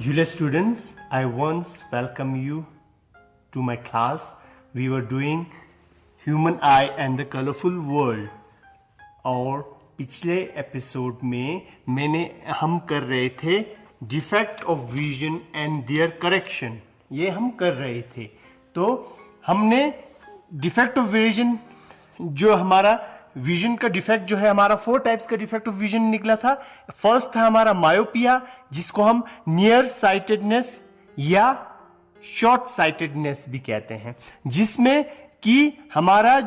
Julia students, I once welcome you to my class. We were doing Human Eye and the Colorful World. और पिछले episode में हम कर रहे थे defect of vision and their correction, ये हम कर रहे थे। तो हमने डिफेक्ट ऑफ विजन, जो हमारा विजन का डिफेक्ट जो है, हमारा 4 टाइप्स का डिफेक्ट ऑफ विजन निकला था। फर्स्ट था हमारा मायोपिया, जिसको हम नियर साइटेडनेस या शॉर्ट साइटेडनेस भी कहते हैं, जिसमें कि हमारा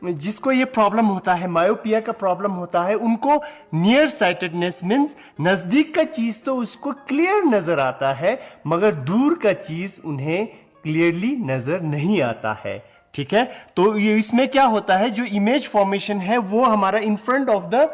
जिसको ये प्रॉब्लम होता है, मायोपिया का प्रॉब्लम होता है, उनको नियर साइटेडनेस मींस नजदीक का चीज तो उसको क्लियर नजर आता है, मगर दूर का चीज उन्हें क्लियरली नजर नहीं आता है। ठीक है, तो ये इसमें क्या होता है, जो इमेज फॉर्मेशन है वो हमारा in front of the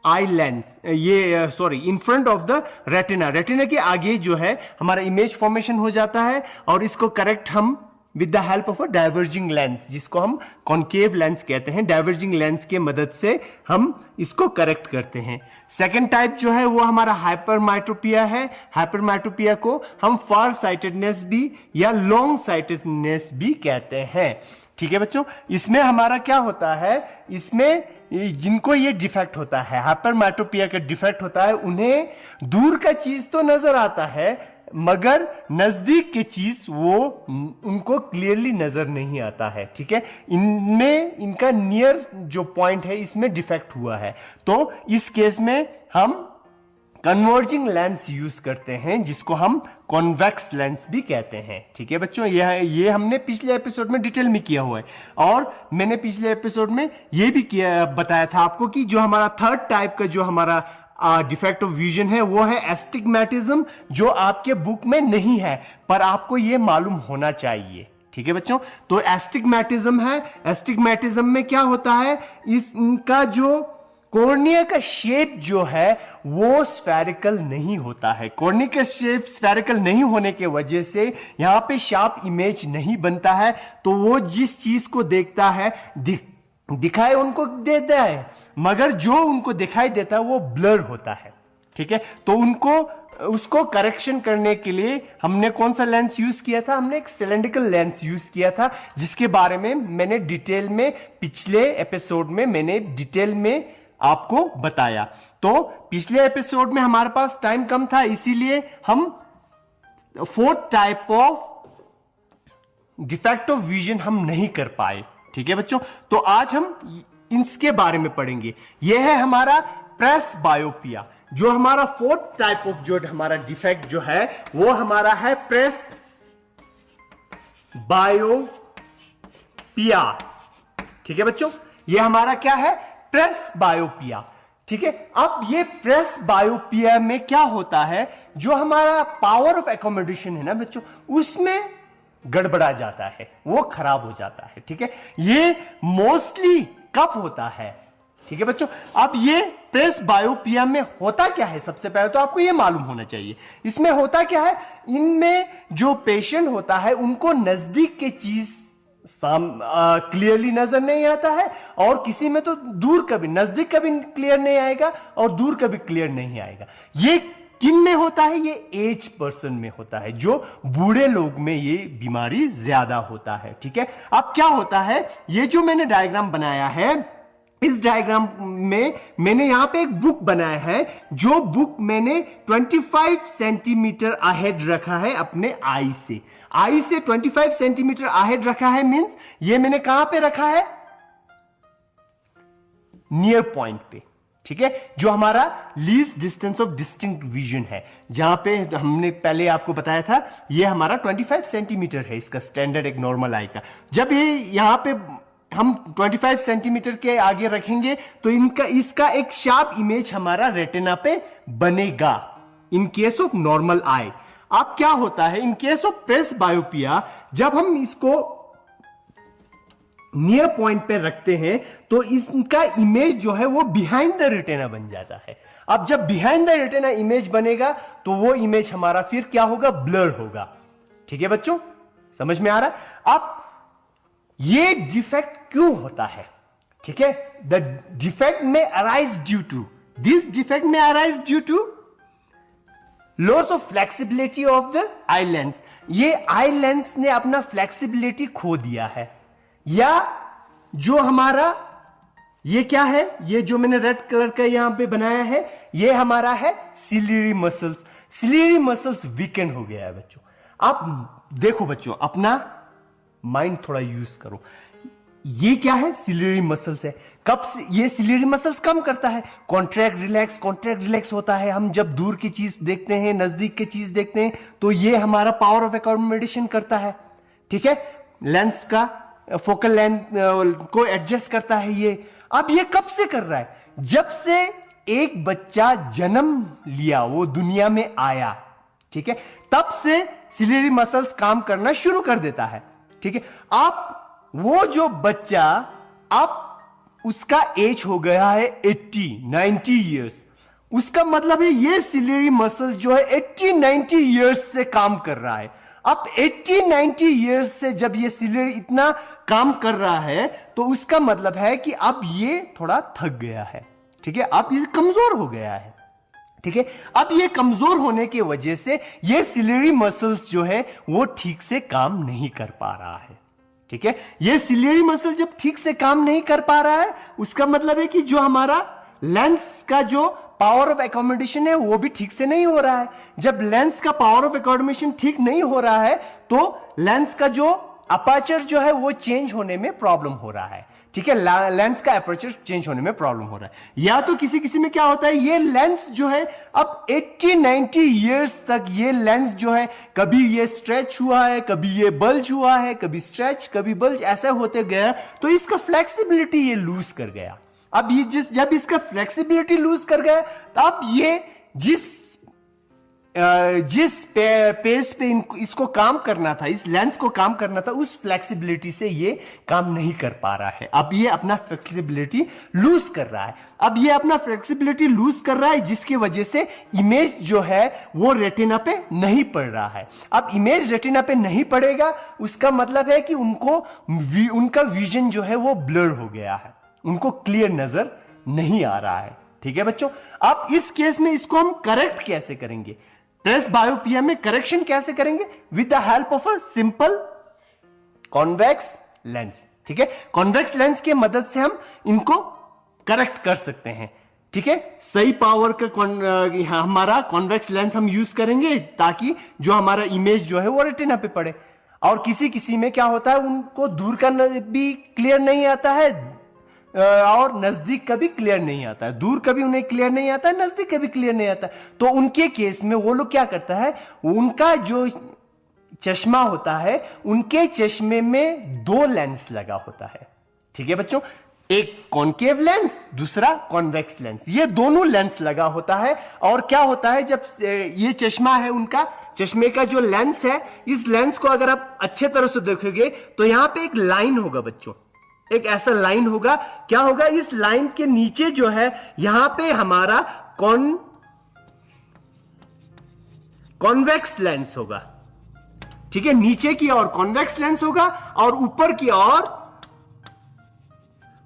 eye lens, in front of the retina के आगे जो है हमारा इमेज फॉर्मेशन हो जाता है, और इसको करेक्ट हम with the help of a diverging lens, जिसको हम कॉन्केव लेंस कहते हैं, डाइवर्जिंग लेंस के मदद से हम इसको करेक्ट करते हैं। सेकेंड टाइप जो है वो हमारा हाइपरमेट्रोपिया है। हाइपरमेट्रोपिया को हम फार साइटेडनेस भी या लॉन्ग साइटेडनेस भी कहते हैं। ठीक है बच्चों, इसमें हमारा क्या होता है, इसमें जिनको ये डिफेक्ट होता है, हाइपरमेट्रोपिया का डिफेक्ट होता है, उन्हें दूर का चीज तो नजर आता है, मगर नजदीक की चीज वो उनको क्लियरली नजर नहीं आता है। ठीक है, इनमें इनका नियर जो पॉइंट है इसमें डिफेक्ट हुआ है। तो इस केस में हम कन्वर्जिंग लेंस यूज करते हैं, जिसको हम कॉन्वेक्स लेंस भी कहते हैं। ठीक है बच्चों, ये हमने पिछले एपिसोड में डिटेल में किया हुआ है, और मैंने पिछले एपिसोड में ये भी बताया था आपको कि जो हमारा थर्ड टाइप का जो हमारा डिफेक्ट ऑफ विजन है वो है एस्टिग्मेटिज्म, जो आपके बुक में नहीं है पर आपको ये मालूम होना चाहिए। ठीक है बच्चों, तो एस्टिग्मेटिज्म है। एस्टिग्मेटिज्म में क्या होता है, इनका जो कॉर्निया का शेप जो है वो स्फेरिकल नहीं होता है। कॉर्निया का शेप स्फेरिकल नहीं होने के वजह से यहां पे शार्प इमेज नहीं बनता है, तो वो जिस चीज को देखता है दिखाई उनको देता है, मगर जो उनको दिखाई देता है वो ब्लर होता है। ठीक है, तो उसको करेक्शन करने के लिए हमने कौन सा लेंस यूज किया था, हमने एक सिलेंड्रिकल लेंस यूज किया था, जिसके बारे में मैंने डिटेल में पिछले एपिसोड में मैंने डिटेल में आपको बताया। तो पिछले एपिसोड में हमारे पास टाइम कम था, इसीलिए हम 4th type of defect of vision हम नहीं कर पाए। ठीक है बच्चों, तो आज हम इसके बारे में पढ़ेंगे। यह है हमारा प्रेस बायोपिया, जो हमारा 4th टाइप ऑफ जो हमारा डिफेक्ट जो है वो हमारा है प्रेस बायोपिया। ठीक है बच्चों, यह हमारा क्या है, प्रेस बायोपिया। ठीक है, अब ये प्रेस बायोपिया में क्या होता है, जो हमारा पावर ऑफ एकोमोडेशन है ना बच्चों, उसमें गड़बड़ा जाता है, वो खराब हो जाता है। ठीक है, ये मोस्टली कब होता है। ठीक है बच्चों, अब ये प्रेस बायोपिया में होता क्या है, सबसे पहले तो आपको ये मालूम होना चाहिए। इसमें होता क्या है, इनमें जो पेशेंट होता है उनको नजदीक के चीज क्लियरली नजर नहीं आता है, और किसी में तो दूर कभी, नजदीक कभी क्लियर नहीं आएगा और दूर कभी क्लियर नहीं आएगा। ये किन में होता है, ये एज पर्सन में होता है, जो बूढ़े लोग में ये बीमारी ज्यादा होता है। ठीक है, अब क्या होता है, ये जो मैंने डायग्राम बनाया है, इस डायग्राम में मैंने यहां पे एक बुक बनाया है, जो बुक मैंने 25 सेंटीमीटर अहेड रखा है अपने आई से 25 सेंटीमीटर अहेड रखा है, मींस ये मैंने कहां पे रखा है, नियर पॉइंट पे। ठीक है, जो हमारा least distance of distinct vision है, जहां पे हमने पहले आपको बताया था ये हमारा 25 सेंटीमीटर है, इसका स्टैंडर्ड एक नॉर्मल आई का। जब ये यहां पे हम 25 सेंटीमीटर के आगे रखेंगे तो इसका एक शार्प इमेज हमारा रेटिना पे बनेगा इन केस ऑफ नॉर्मल आई। अब क्या होता है, इन केस ऑफ प्रेस बायोपिया, जब हम इसको नियर पॉइंट पे रखते हैं तो इसका इमेज जो है वो बिहाइंड द रेटिना बन जाता है। अब जब बिहाइंड द रेटिना इमेज बनेगा तो वो इमेज हमारा फिर क्या होगा, ब्लर होगा। ठीक है बच्चों, समझ में आ रहा है। अब ये डिफेक्ट क्यों होता है, ठीक है, the defect may arise due to loss of flexibility of the eye lens, ये आई लेंस ने अपना फ्लेक्सिबिलिटी खो दिया है। या जो हमारा ये क्या है, ये जो मैंने रेड कलर का यहां पे बनाया है, ये हमारा है ciliary muscles. Ciliary muscles weekend हो गया है बच्चों। आप देखो बच्चों, अपना माइंड थोड़ा यूज करो। ये क्या है, सिलियरी मसल्स है। कब से ये सिलियरी मसल्स काम करता है, कॉन्ट्रैक्ट रिलैक्स होता है। हम जब दूर की चीज देखते हैं, नजदीक की चीज देखते हैं, तो ये हमारा पावर ऑफ अकोमोडेशन करता है, ठीक है। लेंस का फोकल लेंथ को एडजस्ट करता है ये। अब ये कब से कर रहा है, जब से एक बच्चा जन्म लिया, वो दुनिया में आया, ठीक है, तब से सिलियरी मसल्स काम करना शुरू कर देता है, ठीक है। आप वो जो बच्चा, आप उसका एज हो गया है 80-90 ईयर्स, उसका मतलब है ये सिलियरी मसल जो है 80-90 ईयर्स से काम कर रहा है। अब 80-90 ईयर्स से जब ये सिलियरी इतना काम कर रहा है, तो उसका मतलब है कि अब ये थोड़ा थक गया है, ठीक है, अब ये कमजोर हो गया है, ठीक है। अब ये कमजोर होने की वजह से ये सिलियरी मसल्स जो है वो ठीक से काम नहीं कर पा रहा है, ठीक है। ये सिलियरी मसल जब ठीक से काम नहीं कर पा रहा है, उसका मतलब है कि जो हमारा लेंस का जो पावर ऑफ अकोमोडेशन है वो भी ठीक से नहीं हो रहा है। जब लेंस का पावर ऑफ अकोमोडेशन ठीक नहीं हो रहा है, तो लेंस का जो अपर्चर जो है वो चेंज होने में प्रॉब्लम हो रहा है, ठीक है। लेंस का अपर्चर चेंज होने में प्रॉब्लम हो रहा है। या तो किसी किसी में क्या होता है, ये लेंस जो है अब 80-90 ईयर्स तक ये लेंस जो है, कभी ये स्ट्रेच हुआ है, कभी ये बल्ज हुआ है, कभी स्ट्रेच कभी बल्ज, ऐसा होते गया, तो इसका फ्लेक्सिबिलिटी ये लूज कर गया। अब ये जब इसका फ्लेक्सिबिलिटी लूज कर गया, तब ये जिस पेस पे इसको काम करना था, इस लेंस को काम करना था, उस फ्लेक्सिबिलिटी से ये काम नहीं कर पा रहा है। अब ये अपना फ्लेक्सिबिलिटी लूज कर रहा है। अब ये अपना फ्लेक्सिबिलिटी लूज कर रहा है, जिसकी वजह से इमेज जो है वो रेटिना पे नहीं पड़ रहा है। अब इमेज रेटिना पे नहीं पड़ेगा, उसका मतलब है कि उनका विजन जो है वो ब्लर हो गया है, उनको क्लियर नजर नहीं आ रहा है, ठीक है बच्चों। अब इस केस में इसको हम करेक्ट कैसे करेंगे, प्रेसबायोपिया में करेक्शन कैसे करेंगे, with the help of a simple convex lens, ठीक है। कॉन्वेक्स लेंस के मदद से हम इनको करेक्ट कर सकते हैं, ठीक है। सही पावर का हमारा कॉन्वेक्स लेंस हम यूज करेंगे, ताकि जो हमारा इमेज जो है वो रेटिना पे पड़े। और किसी किसी में क्या होता है, उनको दूर का भी क्लियर नहीं आता है और नजदीक का भी क्लियर नहीं आता है। दूर का भी उन्हें क्लियर नहीं आता है, नजदीक का भी क्लियर नहीं आता है। तो उनके केस में वो लोग क्या करता है, उनका जो चश्मा होता है, उनके चश्मे में 2 लेंस लगा होता है, ठीक है बच्चों। एक कॉनकेव लेंस, दूसरा कॉन्वेक्स लेंस, ये दोनों लेंस लगा होता है। और क्या होता है, जब ये चश्मा है उनका, चश्मे का जो लेंस है, इस लेंस को अगर आप अच्छे तरह से देखोगे तो यहां पे एक लाइन होगा बच्चों, एक ऐसा लाइन होगा। क्या होगा, इस लाइन के नीचे जो है यहां पे हमारा कॉन्वेक्स लेंस होगा, ठीक है। नीचे की ओर कॉन्वेक्स लेंस होगा और ऊपर की ओर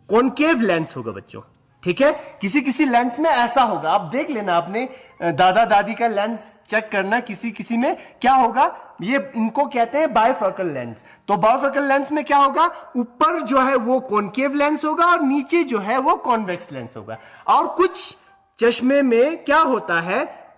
कॉनकेव लेंस होगा बच्चों, ठीक है। किसी किसी लेंस में ऐसा होगा, आप देख लेना, अपने दादा दादी का लेंस चेक करना, किसी किसी में क्या होगा, ये इनको कहते हैं बायफोकल लेंस। तो बायफोकल लेंस में क्या होगा, ऊपर जो है वो कॉनकेव लेंस होगा और नीचे जो है वो कॉन्वेक्स लेंस होगा। और कुछ चश्मे में क्या होता है,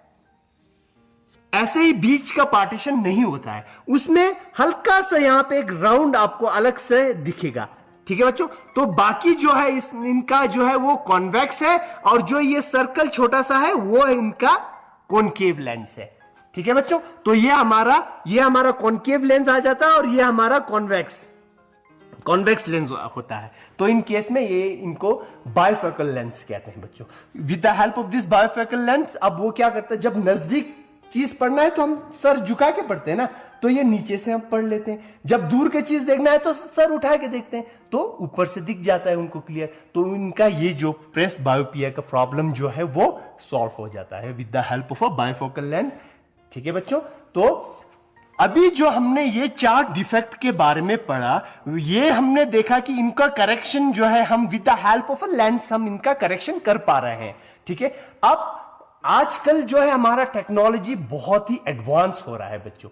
ऐसे ही बीच का पार्टीशन नहीं होता है, उसमें हल्का सा यहां पे एक राउंड आपको अलग से दिखेगा, ठीक है बच्चों। तो बाकी जो है इनका जो है वो कॉन्वेक्स है, और जो ये सर्कल छोटा सा है वो इनका कॉनकेव लेंस है, ठीक है बच्चों। तो ये हमारा कॉनकेव लेंस आ जाता है और ये हमारा कॉन्वेक्स लेंस होता है। तो इन केस में ये इनको बायफोकल लेंस कहते हैं बच्चों। With the help of this bifocal lens, अब वो क्या करता है, जब नजदीक चीज पढ़ना है तो हम सर झुका के पढ़ते हैं ना, तो ये नीचे से हम पढ़ लेते हैं। जब दूर की चीज देखना है तो सर उठा के देखते हैं, तो ऊपर से दिख जाता है उनको क्लियर। तो इनका ये जो प्रेस बायोपिया का प्रॉब्लम जो है वो सॉल्व हो जाता है with the help of a bifocal lens, ठीक है बच्चों। तो अभी जो हमने ये 4 डिफेक्ट के बारे में पढ़ा, ये हमने देखा कि इनका करेक्शन जो है हम with the help of a lens हम इनका करेक्शन कर पा रहे हैं, ठीक है। अब आजकल जो है हमारा टेक्नोलॉजी बहुत ही एडवांस हो रहा है बच्चों,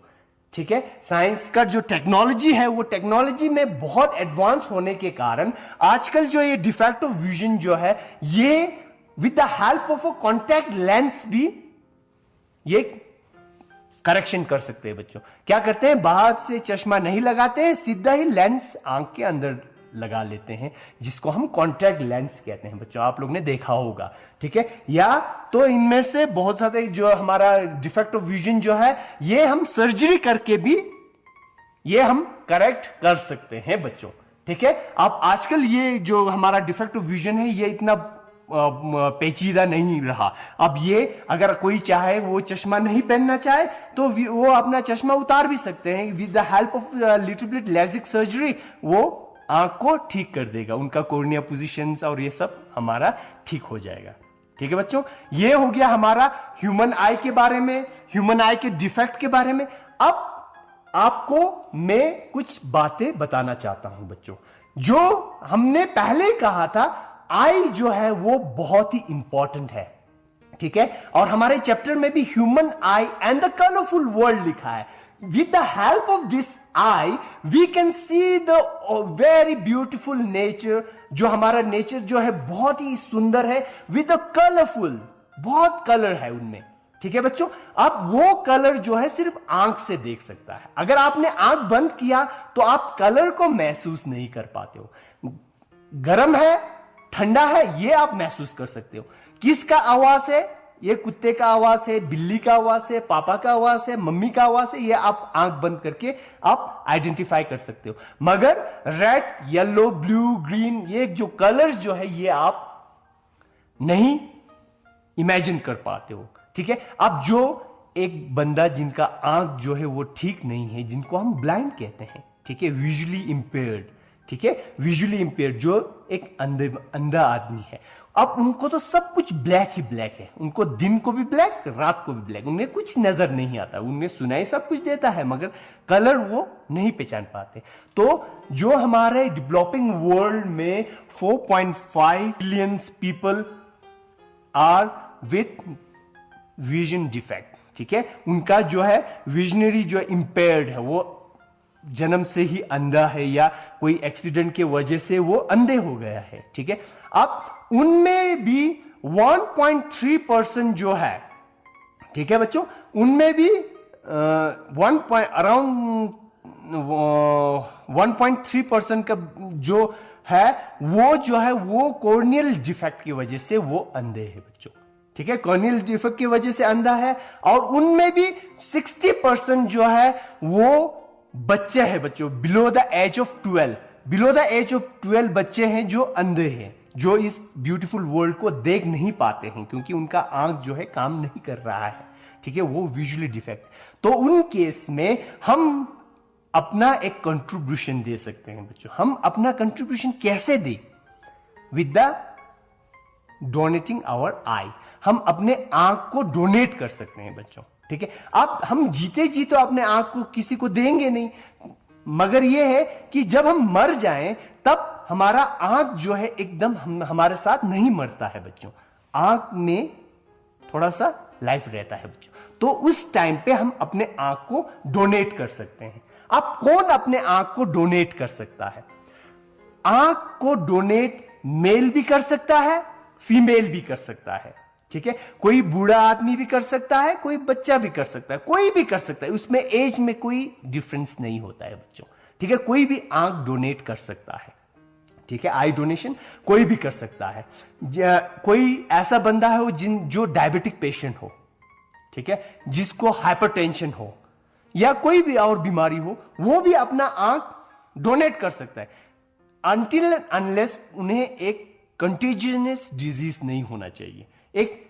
ठीक है। साइंस का जो टेक्नोलॉजी है वो टेक्नोलॉजी में बहुत एडवांस होने के कारण आजकल जो ये डिफेक्ट ऑफ विजन जो है ये with the help of a contact lens भी ये करेक्शन कर सकते हैं बच्चों। क्या करते हैं, बाहर से चश्मा नहीं लगाते हैं, सीधा ही लेंस आंख के अंदर लगा लेते हैं, जिसको हम कॉन्टैक्ट लेंस कहते हैं बच्चों, आप लोग ने देखा होगा, ठीक है। या तो इनमें से बहुत सारे जो हमारा डिफेक्ट ऑफ विजन जो है ये हम सर्जरी करके भी ये हम करेक्ट कर सकते हैं बच्चों, ठीक है। अब आजकल ये जो हमारा डिफेक्ट ऑफ विजन है ये इतना पेचीदा नहीं रहा। अब ये अगर कोई चाहे वो चश्मा नहीं पहनना चाहे तो वो अपना चश्मा उतार भी सकते हैं with the help of little bit Lasik surgery, वो आंख को ठीक कर देगा, उनका कॉर्निया पोजीशंस और ये सब हमारा ठीक हो जाएगा, ठीक है बच्चों। ये हो गया हमारा ह्यूमन आई के बारे में, ह्यूमन आई के डिफेक्ट के बारे में। अब आपको मैं कुछ बातें बताना चाहता हूं बच्चों। जो हमने पहले कहा था आई जो है वो बहुत ही इंपॉर्टेंट है, ठीक है। और हमारे चैप्टर में भी human I and the colourful world लिखा है। With the help of this eye, we can see the very beautiful nature, जो हमारा नेचर जो है बहुत ही सुंदर है, with the colorful, बहुत कलर है उनमें, ठीक है बच्चों। अब वो कलर जो है सिर्फ आंख से देख सकता है। अगर आपने आंख बंद किया तो आप कलर को महसूस नहीं कर पाते हो। गर्म है, ठंडा है, ये आप महसूस कर सकते हो। किसका आवाज है, ये कुत्ते का आवाज है, बिल्ली का आवाज है, पापा का आवाज है, मम्मी का आवाज है, ये आप आंख बंद करके आप आइडेंटिफाई कर सकते हो। मगर रेड, येलो, ब्लू, ग्रीन, ये जो कलर्स जो है ये आप नहीं इमेजिन कर पाते हो, ठीक है। अब जो एक बंदा जिनका आंख जो है वो ठीक नहीं है, जिनको हम ब्लाइंड कहते हैं, ठीक है, विजुअली इंपेयर्ड, ठीक है, विजुअली इंपेयर्ड, जो एक अंधा आदमी है, अब उनको तो सब कुछ ब्लैक ही ब्लैक है, उनको दिन को भी ब्लैक, रात को भी ब्लैक, उन्हें कुछ नजर नहीं आता, उन्हें सुनाई सब कुछ देता है मगर कलर वो नहीं पहचान पाते। तो जो हमारे डेवलपिंग वर्ल्ड में 4.5 billion people are with vision defect, ठीक है, उनका जो है विजनरी जो इंपेयर्ड है, वो जन्म से ही अंधा है या कोई एक्सीडेंट के वजह से वो अंधे हो गया है, ठीक है। अब उनमें भी 1.3% जो है, ठीक है बच्चों, उनमें भी अराउंड 1.3% का जो है वो जो है वो कॉर्नियल डिफेक्ट की वजह से वो अंधे है बच्चों, ठीक है, कॉर्नियल डिफेक्ट की वजह से अंधा है। और उनमें भी 60% जो है वो बच्चे हैं बच्चों below the age of 12, below the age of 12 बच्चे हैं जो अंधे हैं, जो इस ब्यूटीफुल वर्ल्ड को देख नहीं पाते हैं क्योंकि उनका आंख जो है काम नहीं कर रहा है, ठीक है, वो विजुअली डिफेक्ट। तो उन केस में हम अपना एक कंट्रीब्यूशन दे सकते हैं बच्चों। हम अपना कंट्रीब्यूशन कैसे दें? विद द डोनेटिंग आवर आई, हम अपने आंख को डोनेट कर सकते हैं बच्चों, ठीक है। अब हम जीते जी तो अपने आंख को किसी को देंगे नहीं, मगर यह है कि जब हम मर जाएं तब हमारा आंख जो है एकदम हमारे साथ नहीं मरता है बच्चों, आंख में थोड़ा सा लाइफ रहता है बच्चों। तो उस टाइम पे हम अपने आंख को डोनेट कर सकते हैं। अब कौन अपने आंख को डोनेट कर सकता है? आंख को डोनेट मेल भी कर सकता है, फीमेल भी कर सकता है, ठीक है। कोई बूढ़ा आदमी भी कर सकता है, कोई बच्चा भी कर सकता है, कोई भी कर सकता है, उसमें एज में कोई डिफरेंस नहीं होता है बच्चों, ठीक है। कोई भी आंख डोनेट कर सकता है, ठीक है, आई डोनेशन कोई भी कर सकता है। कोई ऐसा बंदा है जो डायबिटिक पेशेंट हो, ठीक है, जिसको हाइपरटेंशन हो या कोई भी और बीमारी हो, वो भी अपना आंख डोनेट कर सकता है, अनटिल अनलेस उन्हें एक कंटेजियस डिजीज नहीं होना चाहिए। एक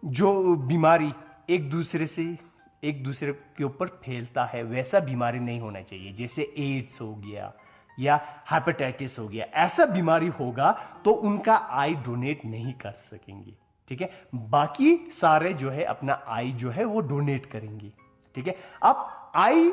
जो बीमारी एक दूसरे के ऊपर फैलता है वैसा बीमारी नहीं होना चाहिए, जैसे एड्स हो गया या हेपेटाइटिस हो गया, ऐसा बीमारी होगा तो उनका आई डोनेट नहीं कर सकेंगे, ठीक है। बाकी सारे जो है अपना आई जो है वो डोनेट करेंगे, ठीक है। अब आई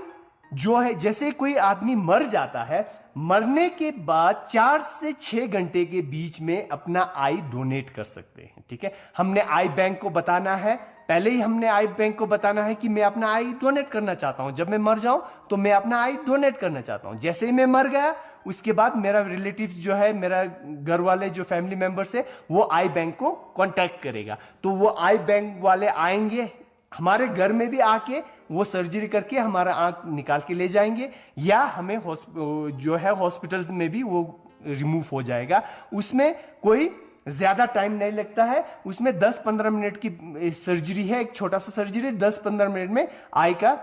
जो है, जैसे कोई आदमी मर जाता है, मरने के बाद 4 से 6 घंटे के बीच में अपना आई डोनेट कर सकते हैं। ठीक है, हमने आई बैंक को बताना है, पहले ही हमने आई बैंक को बताना है कि मैं अपना आई डोनेट करना चाहता हूं, जब मैं मर जाऊं तो मैं अपना आई डोनेट करना चाहता हूं। जैसे ही मैं मर गया, उसके बाद मेरा रिलेटिव जो है, मेरा घर वाले जो फैमिली मेंबर्स है, वो आई बैंक को कांटेक्ट करेगा। तो वो आई बैंक वाले आएंगे हमारे घर में भी आके, वो सर्जरी करके हमारा आंख निकाल के ले जाएंगे, या हमें जो है हॉस्पिटल्स में भी वो रिमूव हो जाएगा। उसमें कोई ज्यादा टाइम नहीं लगता है, उसमें 10-15 मिनट की सर्जरी है, एक छोटा सा सर्जरी, 10-15 मिनट में आई का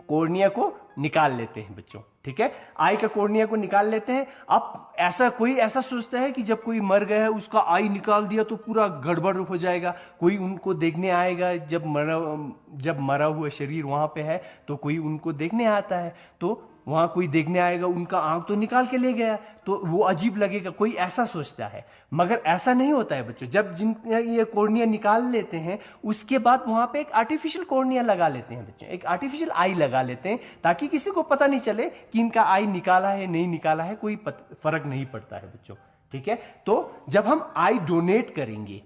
कॉर्निया को निकाल लेते हैं बच्चों। ठीक है, आई का कॉर्निया को निकाल लेते हैं। अब कोई ऐसा सोचता है कि जब कोई मर गया है उसका आई निकाल दिया तो पूरा गड़बड़ हो जाएगा, कोई उनको देखने आएगा, जब मरा हुआ शरीर वहां पे है तो कोई उनको देखने आता है, तो वहां कोई देखने आएगा, उनका आंख तो निकाल के ले गया, तो वो अजीब लगेगा, कोई ऐसा सोचता है। मगर ऐसा नहीं होता है बच्चों। जब ये कॉर्निया निकाल लेते हैं, उसके बाद वहां पे एक आर्टिफिशियल कॉर्निया लगा लेते हैं बच्चों, एक आर्टिफिशियल आई लगा लेते हैं, ताकि किसी को पता नहीं चले कि इनका आई निकाला है नहीं निकाला है, कोई फर्क नहीं पड़ता है बच्चों। ठीक है, तो जब हम आई डोनेट करेंगे,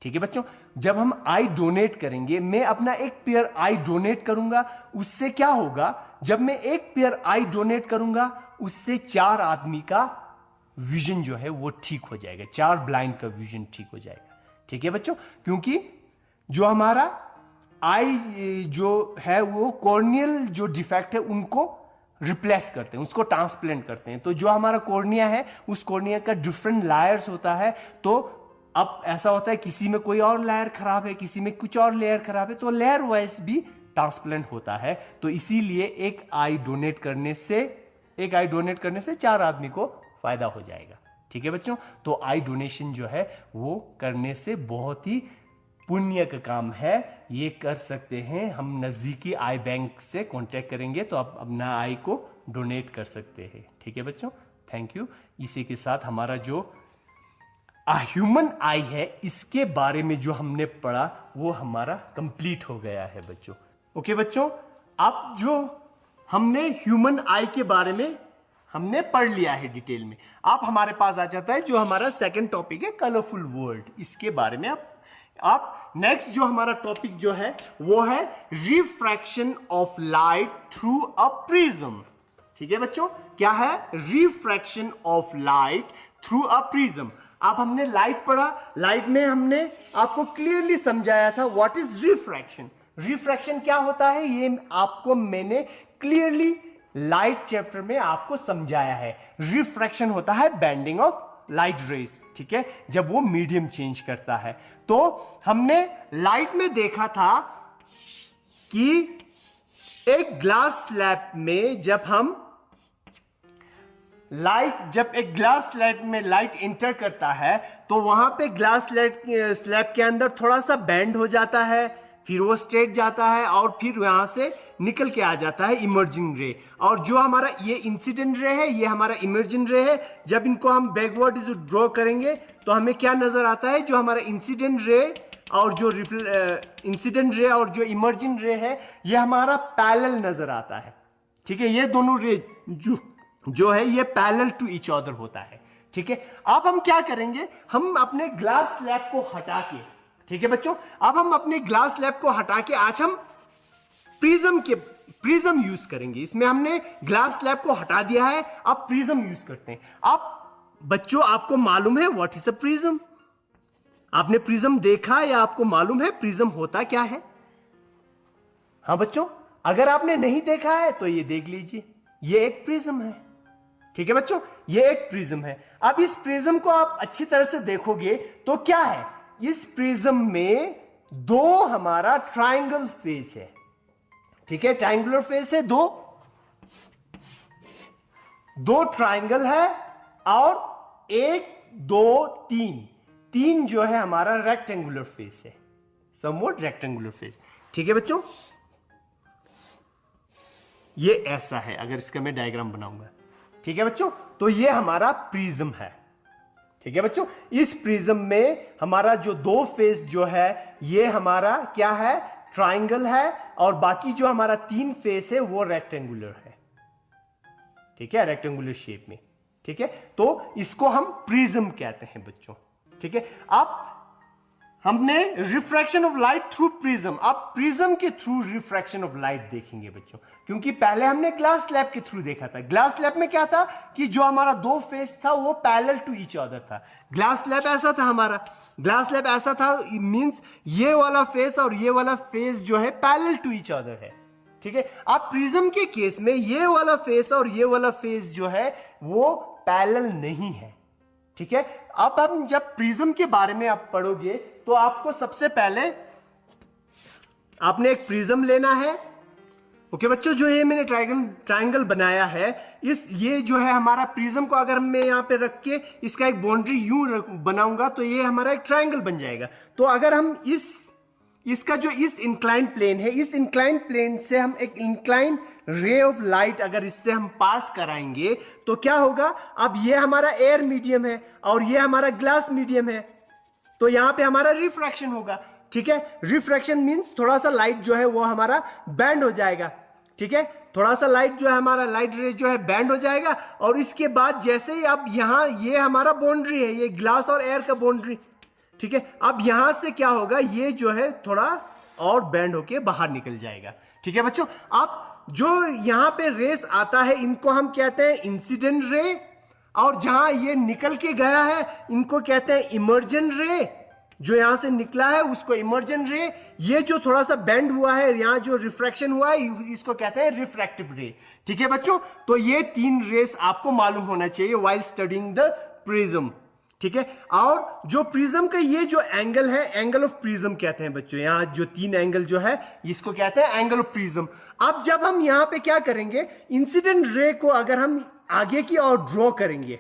ठीक है बच्चों, जब हम आई डोनेट करेंगे, मैं अपना एक पेयर आई डोनेट करूंगा, उससे क्या होगा, जब मैं एक पेयर आई डोनेट करूंगा, उससे 4 आदमी का विजन जो है वो ठीक हो जाएगा, 4 ब्लाइंड का विजन ठीक हो जाएगा। ठीक है बच्चों, क्योंकि जो हमारा आई जो है वो कॉर्नियल जो डिफेक्ट है उनको रिप्लेस करते हैं, उसको ट्रांसप्लांट करते हैं। तो जो हमारा कॉर्निया है, उस कॉर्निया का डिफरेंट लेयर्स होता है। तो अब ऐसा होता है, किसी में कोई और लेयर खराब है, किसी में कुछ और लेयर खराब है, तो लेयर वाइज भी ट्रांसप्लांट होता है। तो इसीलिए एक आई डोनेट करने से 4 आदमी को फायदा हो जाएगा। ठीक है बच्चों, तो आई डोनेशन जो है वो करने से बहुत ही पुण्य का काम है, ये कर सकते हैं हम। नजदीकी आई बैंक से कांटेक्ट करेंगे तो आप अपना आई को डोनेट कर सकते हैं। ठीक है बच्चों, थैंक यू। इसी के साथ हमारा जो ह्यूमन आई है, इसके बारे में जो हमने पढ़ा वो हमारा कंप्लीट हो गया है बच्चों। ओके बच्चों, अब जो हमने ह्यूमन आई के बारे में हमने पढ़ लिया है डिटेल में, अब हमारे पास आ जाता है जो हमारा सेकंड टॉपिक है, कलरफुल वर्ल्ड। इसके बारे में आप नेक्स्ट जो हमारा टॉपिक जो है वो है refraction of light through a prism. ठीक है बच्चों, क्या है refraction of light through a prism. अब हमने लाइट पढ़ा, लाइट में हमने आपको क्लियरली समझाया था व्हाट इज रिफ्रैक्शन। रिफ्रैक्शन क्या होता है ये आपको मैंने क्लियरली लाइट चैप्टर में आपको समझाया है। रिफ्रैक्शन होता है बेंडिंग ऑफ लाइट रेज। ठीक है, जब वो मीडियम चेंज करता है। तो हमने लाइट में देखा था कि एक ग्लास स्लैब में जब एक ग्लास स्लैब में लाइट इंटर करता है तो वहां पे ग्लास स्लैब के अंदर थोड़ा सा बेंड हो जाता है, फिर वो स्ट्रेट जाता है और फिर यहां से निकल के आ जाता है इमर्जिंग रे। और जो हमारा ये इंसिडेंट रे है, ये हमारा इमर्जिंग रे है। जब इनको हम बैकवर्ड जो ड्रॉ करेंगे तो हमें क्या नजर आता है, जो हमारा इंसिडेंट रे और जो इमर्जिंग रे है, ये हमारा पैरेलल नजर आता है। ठीक है, ये दोनों रे जो है ये पैरेलल टू ईच अदर होता है। ठीक है, अब हम क्या करेंगे, हम अपने ग्लास स्लैब को हटा के, ठीक है बच्चों, अब हम अपने ग्लास स्लैब को हटा के आज हम प्रिज्म यूज करेंगे। इसमें हमने ग्लास स्लैब को हटा दिया है, अब प्रिज्म यूज करते हैं। अब बच्चों आपको मालूम है व्हाट इज अ प्रिज्म? आपने प्रिज्म देखा या आपको मालूम है प्रिज्म होता क्या है? हाँ बच्चों, अगर आपने नहीं देखा है तो ये देख लीजिए, ये एक प्रिज्म है। ठीक है बच्चों, ये एक प्रिज्म है। अब इस प्रिज्म को आप अच्छी तरह से देखोगे तो क्या है, इस प्रिज्म में 2 हमारा ट्रायंगल फेस है। ठीक है, ट्रायंगुलर फेस है, दो ट्रायंगल है, और 1 2 3 जो है हमारा रेक्टेंगुलर फेस है, समवॉट रेक्टेंगुलर फेस। ठीक है बच्चों, ये ऐसा है अगर इसका मैं डायग्राम बनाऊंगा। ठीक है बच्चों, तो ये हमारा प्रिज्म है। ठीक है बच्चों, इस प्रिज्म में हमारा जो 2 फेस जो है ये हमारा क्या है, ट्रायंगल है, और बाकी जो हमारा 3 फेस है वो रेक्टेंगुलर है। ठीक है, रेक्टेंगुलर शेप में, ठीक है। तो इसको हम प्रिज्म कहते हैं बच्चों, ठीक है। अब हमने refraction of light through prism, अब प्रिज्म के थ्रू रिफ्रैक्शन ऑफ लाइट देखेंगे बच्चों, क्योंकि पहले हमने ग्लास स्लैब के थ्रू देखा था। ग्लास स्लैब में क्या था कि जो हमारा दो फेस था वो पैरेलल टू ईच अदर था। ग्लास स्लैब ऐसा था हमारा, ग्लास स्लैब ऐसा था, मींस ये वाला फेस और ये वाला फेस जो है पैरेलल टू ईच अदर है, ठीक है। अब प्रिज्म के केस में ये वाला फेस और ये वाला फेस जो है वो पैरेलल नहीं है, ठीक है। अब हम जब प्रिज्म के बारे में आप पढ़ोगे तो आपको सबसे पहले आपने एक प्रिज्म लेना है, ओके बच्चों। जो ये मैंने ट्रायंगल बनाया है, ये जो है हमारा प्रिज्म को अगर मैं यहाँ पे रख के इसका एक बाउंड्री यूं बनाऊंगा तो ये हमारा एक ट्रायंगल बन जाएगा। तो अगर हम इसका जो इस इंक्लाइन प्लेन है, इस इंक्लाइन प्लेन से हम एक इंक्लाइन रे ऑफ लाइट अगर इससे हम पास कराएंगे तो क्या होगा, अब ये हमारा एयर मीडियम है और ये हमारा ग्लास मीडियम है, तो यहां पे हमारा रिफ्रैक्शन होगा, ठीक है। रिफ्रैक्शन मींस थोड़ा सा लाइट जो है वो हमारा बैंड हो जाएगा, ठीक है। थोड़ा सा लाइट जो है हमारा लाइट रे जो है बैंड हो जाएगा, और इसके बाद जैसे ही अब यहां ये हमारा बाउंड्री है, ये ग्लास और एयर का बाउंड्री, ठीक है। अब यहां से क्या होगा, ये जो है थोड़ा और बैंड होके बाहर निकल जाएगा, ठीक है बच्चों। अब जो यहां पे रेस आता है इनको हम कहते हैं इंसिडेंट रे, और जहां ये निकल के गया है इनको कहते हैं इमर्जेंट रे। जो यहां से निकला है उसको इमर्जेंट रे, ये जो थोड़ा सा बेंड हुआ है यहां जो रिफ्रैक्शन हुआ है इसको कहते हैं रिफ्रैक्टिव रे, ठीक है बच्चों। तो ये तीन रेस आपको मालूम होना चाहिए व्हाइल स्टडीइंग द प्रिज्म, ठीक है। और जो प्रिज्म का ये जो एंगल है, एंगल ऑफ प्रिज्म कहते हैं बच्चों। यहां जो तीन एंगल जो है इसको कहते हैं एंगल ऑफ प्रिज्म। अब जब हम यहां पे क्या करेंगे, इंसिडेंट रे को अगर हम आगे की ओर ड्रॉ करेंगे,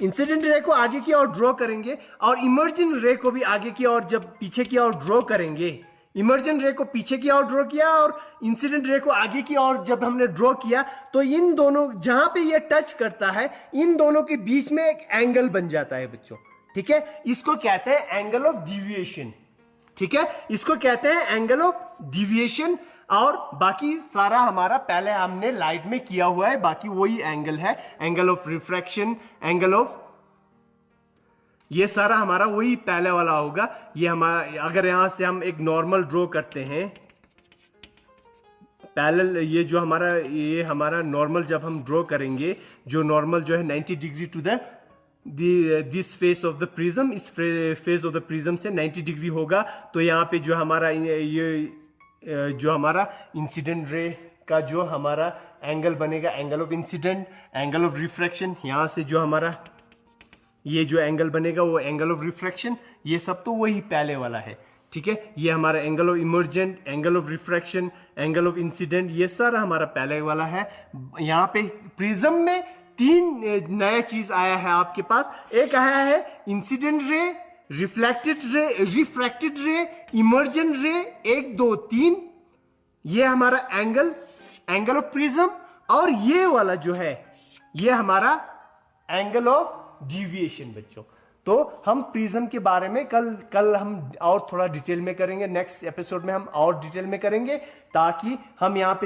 इंसिडेंट रे को आगे की ओर ड्रॉ करेंगे और इमर्जेंट रे को भी आगे की ओर जब पीछे की ओर ड्रॉ करेंगे, इमर्जेंट रे को पीछे की ओर ड्रॉ किया और इंसिडेंट रे को आगे की ओर जब हमने ड्रॉ किया, तो इन दोनों जहां पे ये टच करता है इन दोनों के बीच में एक एंगल बन जाता है बच्चों, ठीक है। इसको कहते हैं एंगल ऑफ डिविएशन, ठीक है। इसको कहते हैं एंगल ऑफ डिविएशन। और बाकी सारा हमारा पहले हमने लाइट में किया हुआ है, बाकी वही एंगल है, angle of refraction, angle of, ये सारा हमारा वही पहले वाला होगा। ये हमारा अगर यहां से हम एक नॉर्मल ड्रॉ करते हैं पैरेलल, ये जो हमारा ये हमारा नॉर्मल जब हम ड्रॉ करेंगे, जो नॉर्मल जो है 90 degree to this face of the prism, इस फेस ऑफ द प्रिज्म से 90 डिग्री होगा। तो यहाँ पे जो हमारा ये जो हमारा इंसिडेंट रे का जो हमारा एंगल बनेगा, angle of incident, angle of refraction, यहाँ से जो हमारा ये जो एंगल बनेगा वो एंगल ऑफ रिफ्रैक्शन, ये सब तो वही पहले वाला है, ठीक है। ये हमारा angle of emergent, angle of refraction, angle of incident, ये सारा हमारा पहले वाला है। यहाँ पे प्रिज्म में तीन नया चीज आया है आपके पास। एक आया है इंसिडेंट रे, रिफ्रैक्टेड रे, इमर्जेंट रे, 1 2 3, ये हमारा एंगल ऑफ प्रिज्म। और ये वाला जो है ये हमारा एंगल ऑफ डिविएशन बच्चों। तो हम प्रिज्म के बारे में कल हम और थोड़ा डिटेल में करेंगे, नेक्स्ट एपिसोड में हम और डिटेल में करेंगे, ताकि हम यहाँ पे